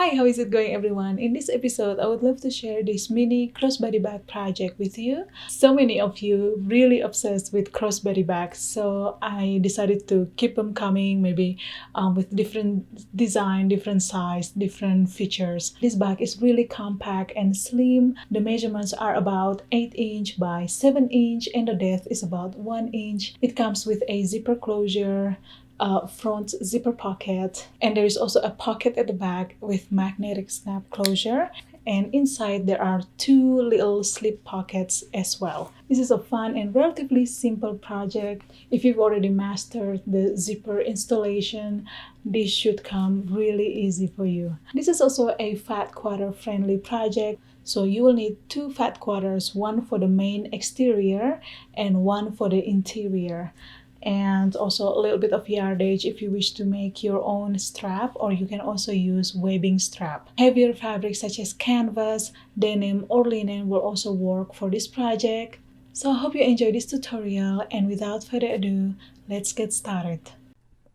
Hi, how is it going everyone? In this episode, I would love to share this mini crossbody bag project with you. So many of you really obsessed with crossbody bags, so I decided to keep them coming, maybe with different design, different size, different features. This bag is really compact and slim. The measurements are about 8 inch by 7 inch and the depth is about 1 inch. It comes with a zipper closure, front zipper pocket, and there is also a pocket at the back with magnetic snap closure, and inside there are 2 little slip pockets as well. This is a fun and relatively simple project. If you've already mastered the zipper installation, this should come really easy for you. This is also a fat quarter friendly project, so you will need 2 fat quarters, one for the main exterior and one for the interior, and also a little bit of yardage if you wish to make your own strap, or you can also use webbing strap. Heavier fabrics such as canvas, denim, or linen will also work for this project. So I hope you enjoy this tutorial, and without further ado, let's get started.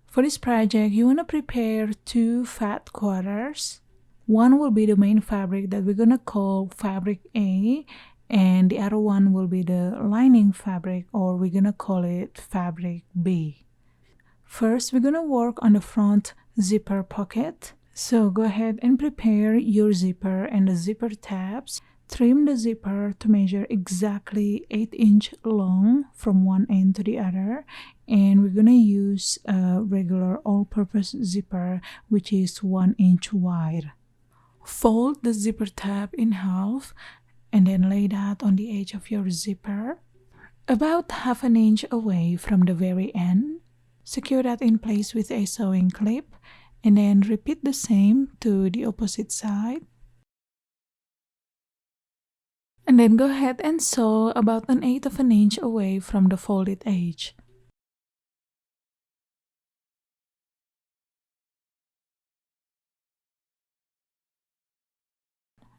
For this project, you want to prepare 2 fat quarters. One will be the main fabric that we're gonna call fabric A, and the other one will be the lining fabric, or we're gonna call it fabric B. First, we're gonna work on the front zipper pocket. So go ahead and prepare your zipper and the zipper tabs. Trim the zipper to measure exactly 8 inch long from one end to the other, and we're gonna use a regular all-purpose zipper which is 1 inch wide. Fold the zipper tab in half and then lay that on the edge of your zipper, about half an inch away from the very end. Secure that in place with a sewing clip, and then repeat the same to the opposite side. And then go ahead and sew about 1/8 of an inch away from the folded edge.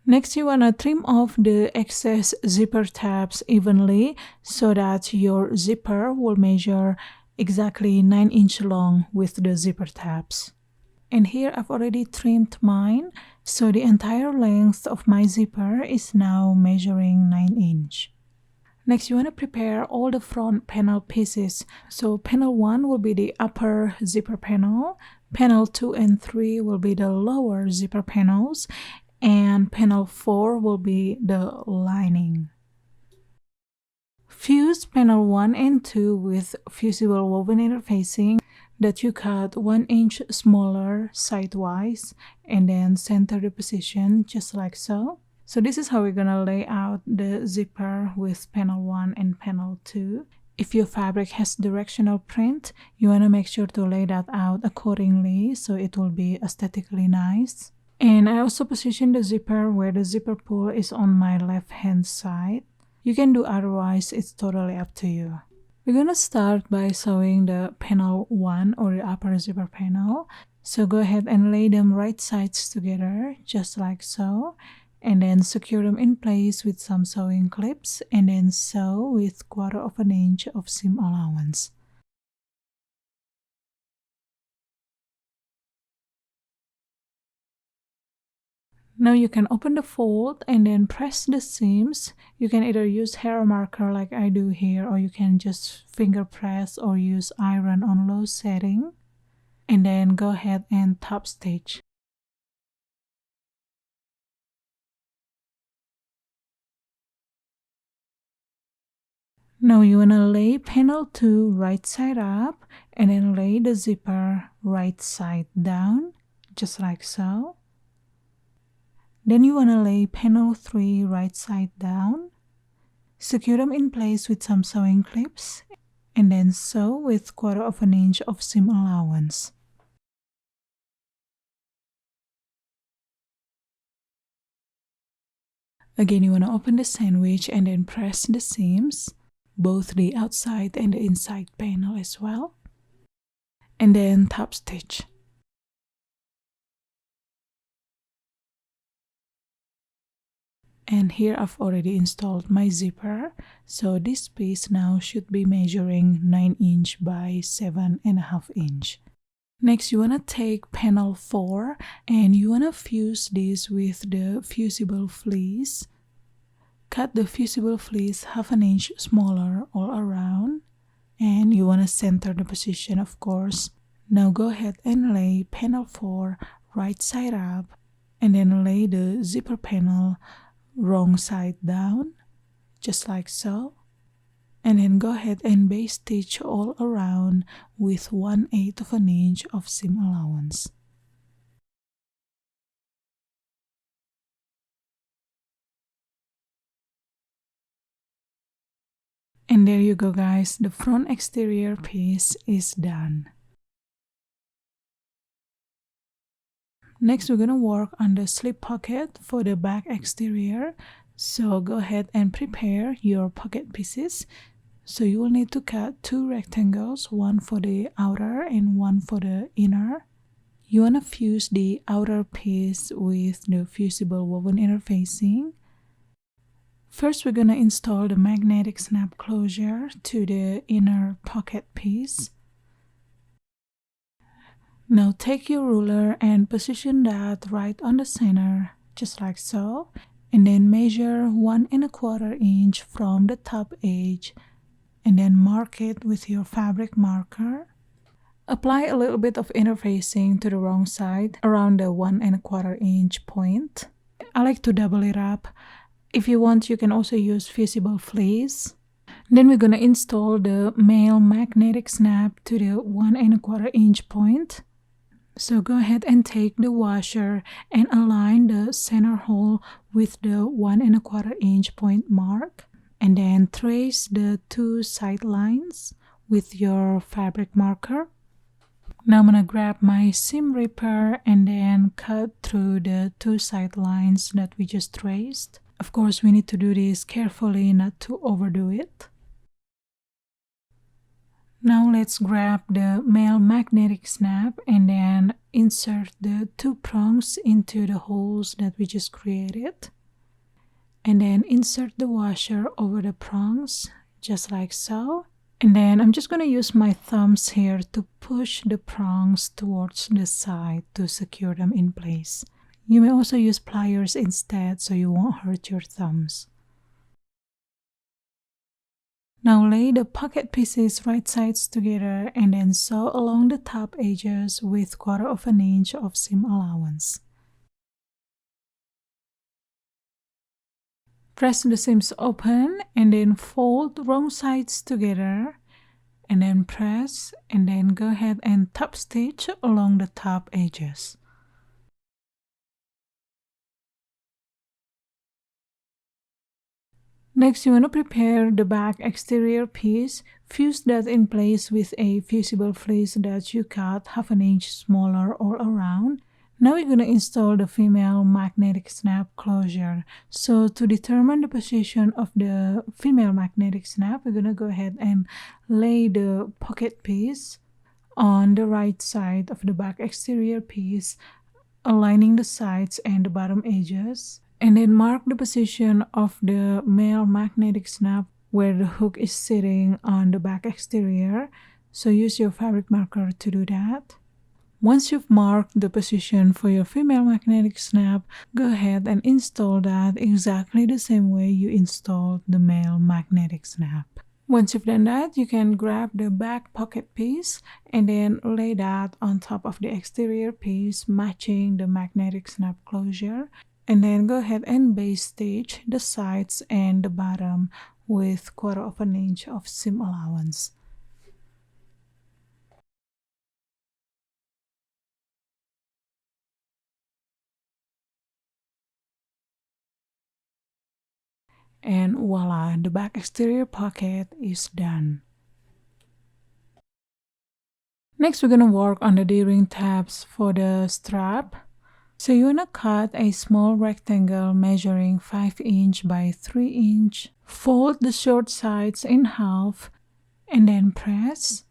Next, you want to trim off the excess zipper tabs evenly so that your zipper will measure exactly 9 inch long with the zipper tabs. And here I've already trimmed mine, so the entire length of my zipper is now measuring 9 inch. Next, you want to prepare all the front panel pieces. So panel 1 will be the upper zipper panel, panel 2 and 3 will be the lower zipper panels, and panel 4 will be the lining. Fuse panel 1 and 2 with fusible woven interfacing that you cut 1 inch smaller sidewise, and then center the position just like so. So this is how we're gonna lay out the zipper with panel 1 and panel 2. If your fabric has directional print, you want to make sure to lay that out accordingly so it will be aesthetically nice. And I also position the zipper where the zipper pull is on my left hand side. You can do otherwise, it's totally up to you. We're gonna start by sewing the panel 1 or the upper zipper panel. So go ahead and lay them right sides together just like so, and then secure them in place with some sewing clips, and then sew with 1/4 of an inch of seam allowance. Now you can open the fold and then press the seams. You can either use hair marker like I do here, or you can just finger press or use iron on low setting. And then go ahead and top stitch. Now you want to lay panel 2 right side up, and then lay the zipper right side down, just like so. Then you want to lay panel 3 right side down, secure them in place with some sewing clips, and then sew with 1/4 of an inch of seam allowance. Again, you want to open the sandwich and then press the seams, both the outside and the inside panel as well, and then top stitch. And here I've already installed my zipper, so this piece now should be measuring 9 inch by 7.5 inch. Next, you want to take panel 4 and you want to fuse this with the fusible fleece. Cut the fusible fleece 1/2 inch smaller all around, and you want to center the position, of course. Now go ahead and lay panel 4 right side up, and then lay the zipper panel wrong side down, just like so. And then go ahead and base stitch all around with 1/8 of an inch of seam allowance. And there you go, guys, the front exterior piece is done. Next, we're gonna work on the slip pocket for the back exterior. So go ahead and prepare your pocket pieces. So you will need to cut 2 rectangles, one for the outer and one for the inner. You want to fuse the outer piece with the fusible woven interfacing. First, we're going to install the magnetic snap closure to the inner pocket piece. Now take your ruler and position that right on the center, just like so. And then measure 1 1/4 inch from the top edge, and then mark it with your fabric marker. Apply a little bit of interfacing to the wrong side around the 1 1/4 inch point. I like to double it up. If you want, you can also use fusible fleece. Then we're gonna install the male magnetic snap to the 1 1/4 inch point. So go ahead and take the washer and align the center hole with the 1 1/4 inch point mark. And then trace the 2 side lines with your fabric marker. Now I'm gonna grab my seam ripper and then cut through the 2 side lines that we just traced. Of course, we need to do this carefully, not to overdo it. Now let's grab the male magnetic snap and then insert the 2 prongs into the holes that we just created. And then insert the washer over the prongs, just like so. And then I'm just going to use my thumbs here to push the prongs towards the side to secure them in place. You may also use pliers instead so you won't hurt your thumbs. Now lay the pocket pieces right sides together and then sew along the top edges with 1/4 inch of seam allowance. Press the seams open and then fold wrong sides together, and then press, and then go ahead and top stitch along the top edges. Next, you want to prepare the back exterior piece. Fuse that in place with a fusible fleece that you cut 1/2 inch smaller all around. Now we're going to install the female magnetic snap closure. So to determine the position of the female magnetic snap, we're going to go ahead and lay the pocket piece on the right side of the back exterior piece, aligning the sides and the bottom edges. And then mark the position of the male magnetic snap where the hook is sitting on the back exterior. So use your fabric marker to do that. Once you've marked the position for your female magnetic snap, go ahead and install that exactly the same way you installed the male magnetic snap. Once you've done that, you can grab the back pocket piece and then lay that on top of the exterior piece, matching the magnetic snap closure. And then go ahead and base stitch the sides and the bottom with 1/4 inch of seam allowance. And voila, the back exterior pocket is done. Next, we're gonna work on the D-ring tabs for the strap. So you wanna cut a small rectangle measuring 5 inch by 3 inch. Fold the short sides in half and then press.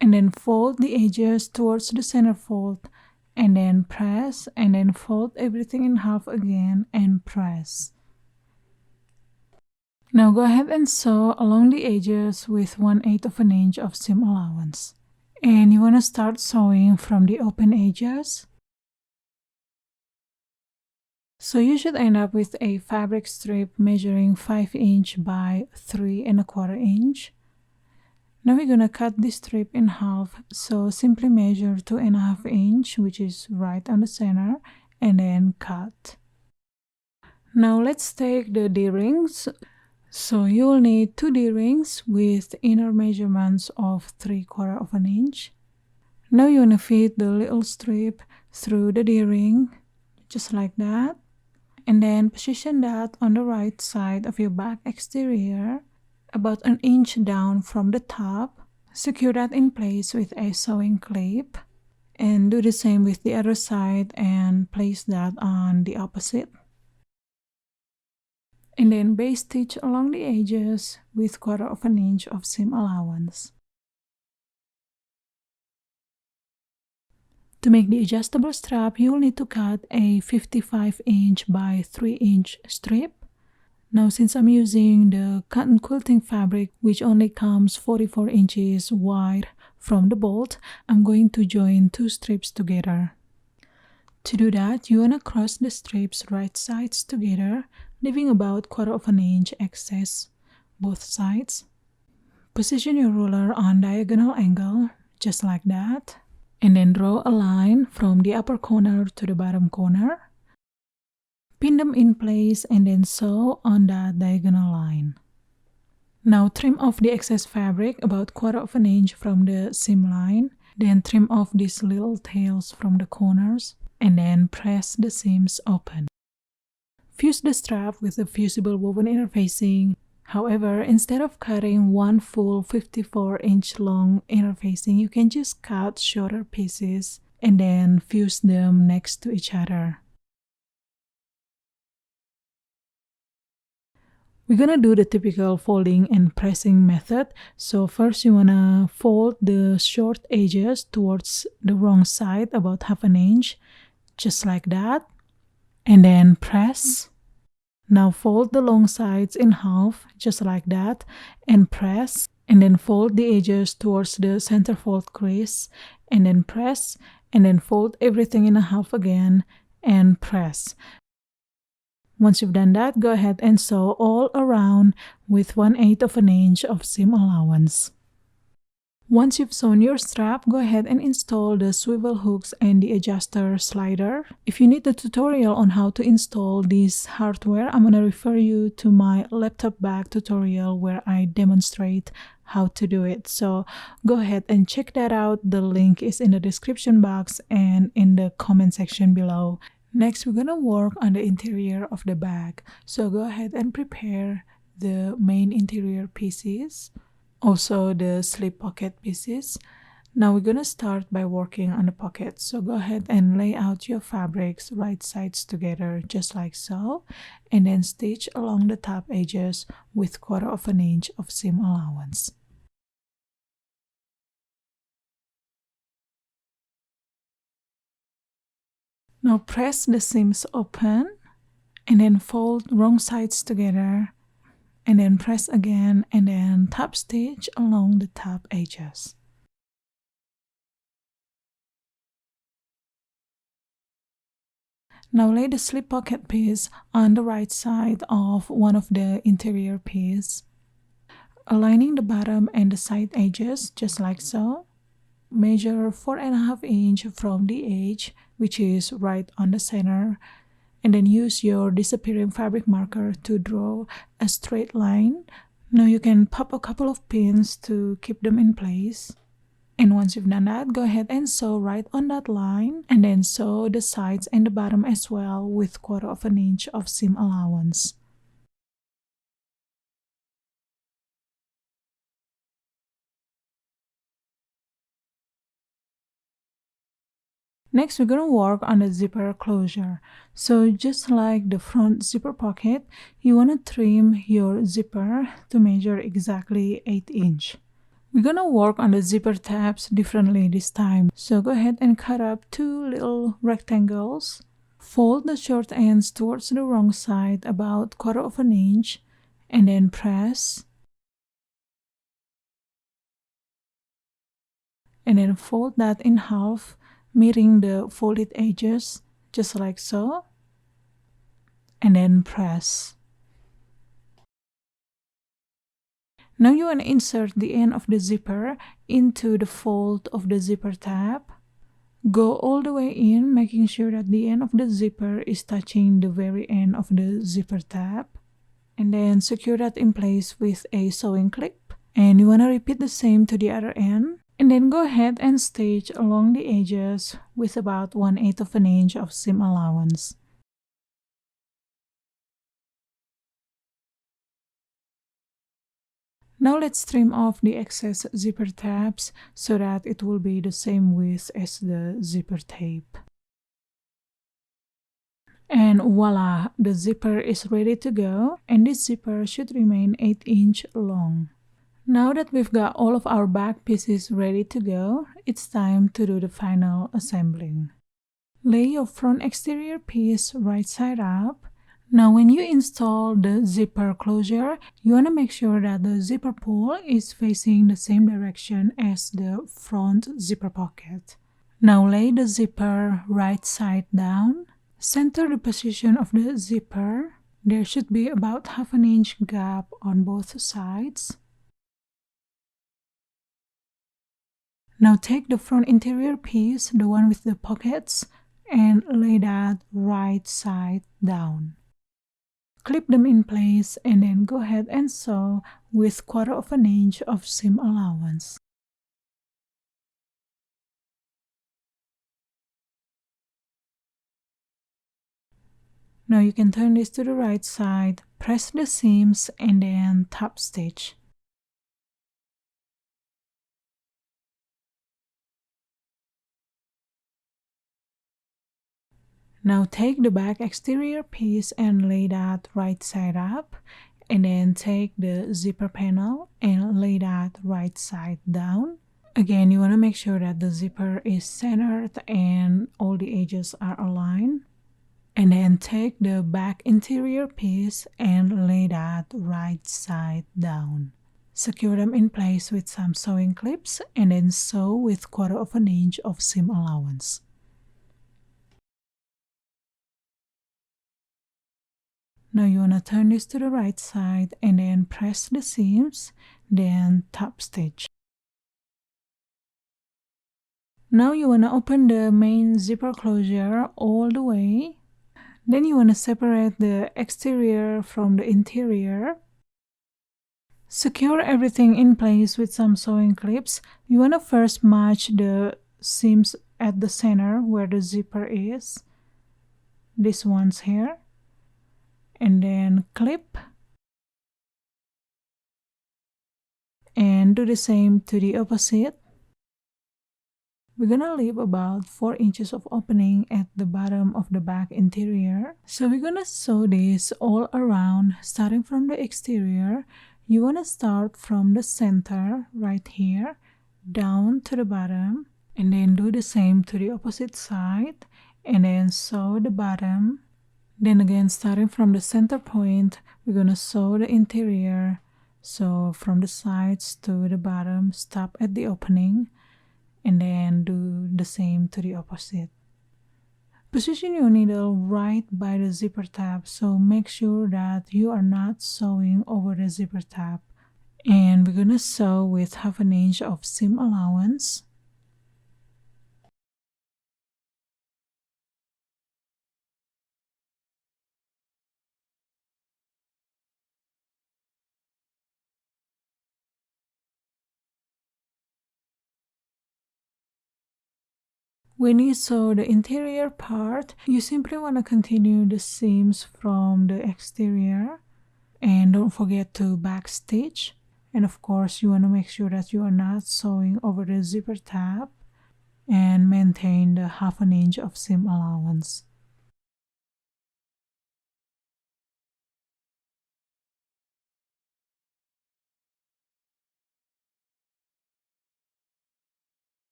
And then fold the edges towards the center fold and then press, and then fold everything in half again and press. Now go ahead and sew along the edges with 1/8 of an inch of seam allowance. And you want to start sewing from the open edges. So you should end up with a fabric strip measuring 5 inch by 3¼ inch. Now we're gonna cut this strip in half, so simply measure 2½ inch, which is right on the center, and then cut. Now let's take the D-rings. So you'll need 2 D-rings with inner measurements of 3/4 inch. Now you wanna fit the little strip through the D-ring, just like that, and then position that on the right side of your back exterior, about 1 inch down from the top. Secure that in place with a sewing clip, and do the same with the other side and place that on the opposite. And then base stitch along the edges with 1/4 inch of seam allowance. To make the adjustable strap, you'll need to cut a 55 inch by 3 inch strip. Now since I'm using the cotton quilting fabric, which only comes 44 inches wide from the bolt, I'm going to join 2 strips together. To do that, you want to cross the strips right sides together, leaving about 1/4 inch excess both sides. Position your ruler on diagonal angle, just like that, and then draw a line from the upper corner to the bottom corner. Pin them in place and then sew on that diagonal line. Now trim off the excess fabric about 1/4 inch from the seam line, then trim off these little tails from the corners, and then press the seams open. Fuse the strap with the fusible woven interfacing. However, instead of cutting one full 54 inch long interfacing, you can just cut shorter pieces and then fuse them next to each other. We're gonna do the typical folding and pressing method. So first you wanna fold the short edges towards the wrong side about 1/2 inch, just like that, and then press. Now fold the long sides in half, just like that, and press, and then fold the edges towards the center fold crease, and then press, and then fold everything in half again, and press. Once you've done that, go ahead and sew all around with 1/8 inch of seam allowance. Once you've sewn your strap, go ahead and install the swivel hooks and the adjuster slider. If you need the tutorial on how to install this hardware, I'm going to refer you to my laptop bag tutorial where I demonstrate how to do it. So go ahead and check that out. The link is in the description box and in the comment section below. Next, we're going to work on the interior of the bag. So go ahead and prepare the main interior pieces, also the slip pocket pieces. Now we're going to start by working on the pockets. So go ahead and lay out your fabrics right sides together, just like so, and then stitch along the top edges with 1/4 inch of seam allowance. Now press the seams open and then fold wrong sides together, and then press again and then top stitch along the top edges. Now lay the slip pocket piece on the right side of one of the interior pieces, aligning the bottom and the side edges just like so. Measure 4½ inch from the edge, which is right on the center, and then use your disappearing fabric marker to draw a straight line. Now you can pop a couple of pins to keep them in place. And once you've done that, go ahead and sew right on that line, and then sew the sides and the bottom as well with 1/4 inch of seam allowance. Next, we're going to work on the zipper closure. So just like the front zipper pocket, you want to trim your zipper to measure exactly 8 inch. We're going to work on the zipper tabs differently this time. So go ahead and cut up 2 little rectangles. Fold the short ends towards the wrong side about 1/4 inch, and then press. and then fold that in half, mirroring the folded edges, just like so, and then press. Now you want to insert the end of the zipper into the fold of the zipper tab. Go all the way in, making sure that the end of the zipper is touching the very end of the zipper tab. And then secure that in place with a sewing clip. And you want to repeat the same to the other end. And then go ahead and stitch along the edges with about 1/8 of an inch of seam allowance. Now let's trim off the excess zipper tabs so that it will be the same width as the zipper tape. And voila, the zipper is ready to go, and this zipper should remain 8 inch long. Now that we've got all of our back pieces ready to go, it's time to do the final assembling. Lay your front exterior piece right side up. Now when you install the zipper closure, you want to make sure that the zipper pull is facing the same direction as the front zipper pocket. Now lay the zipper right side down. Center the position of the zipper. There should be about 1/2 inch gap on both sides. Now take the front interior piece, the one with the pockets, and lay that right side down. Clip them in place and then go ahead and sew with 1/4 inch of seam allowance. Now you can turn this to the right side, press the seams, and then top stitch. Now take the back exterior piece and lay that right side up, and then take the zipper panel and lay that right side down. Again, you want to make sure that the zipper is centered and all the edges are aligned. And then take the back interior piece and lay that right side down. Secure them in place with some sewing clips and then sew with 1/4 inch of seam allowance. Now you want to turn this to the right side and then press the seams, then top stitch. Now you want to open the main zipper closure all the way. Then you want to separate the exterior from the interior. Secure everything in place with some sewing clips. You want to first match the seams at the center where the zipper is. This one's here. And then clip. And do the same to the opposite. We're gonna leave about 4 inches of opening at the bottom of the back interior. So we're gonna sew this all around, starting from the exterior. You wanna start from the center right here, down to the bottom, and then do the same to the opposite side, and then sew the bottom. Then again, starting from the center point, we're gonna sew the interior. So from the sides to the bottom, stop at the opening, and then do the same to the opposite. Position your needle right by the zipper tab, so make sure that you are not sewing over the zipper tab. And we're gonna sew with 1/2 inch of seam allowance. When you sew the interior part, you simply want to continue the seams from the exterior, and don't forget to backstitch. And of course, you want to make sure that you are not sewing over the zipper tab, and maintain the 1/2 inch of seam allowance.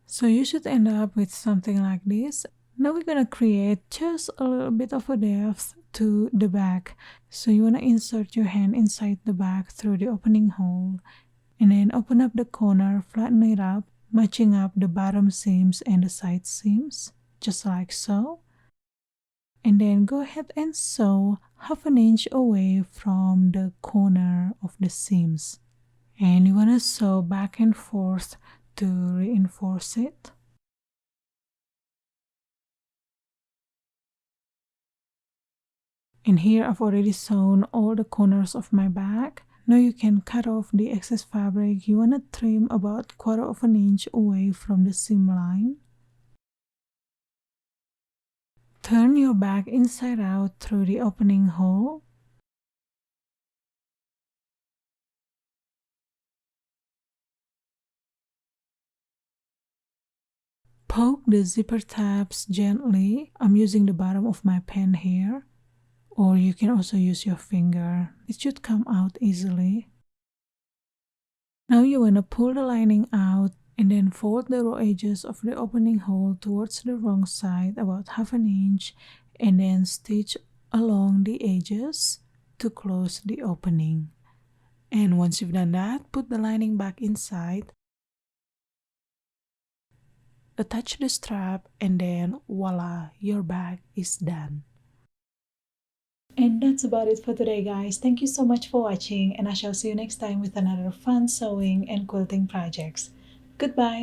So you should end up with something like this. Now we're gonna create just a little bit of a depth to the back. So you wanna insert your hand inside the back through the opening hole, and then open up the corner, flatten it up, matching up the bottom seams and the side seams, just like so. And then go ahead and sew 1/2 inch away from the corner of the seams. And you want to sew back and forth to reinforce it. And here I've already sewn all the corners of my bag. Now you can cut off the excess fabric. You want to trim about 1/4 inch away from the seam line. Turn your bag inside out through the opening hole. Poke the zipper tabs gently. I'm using the bottom of my pen here, or you can also use your finger. It should come out easily. Now you want to pull the lining out and then fold the raw edges of the opening hole towards the wrong side about 1/2 inch and then stitch along the edges to close the opening. And once you've done that, put the lining back inside, attach the strap, and then voila, your bag is done. And that's about it for today, guys. Thank you so much for watching, and I shall see you next time with another fun sewing and quilting projects. Goodbye!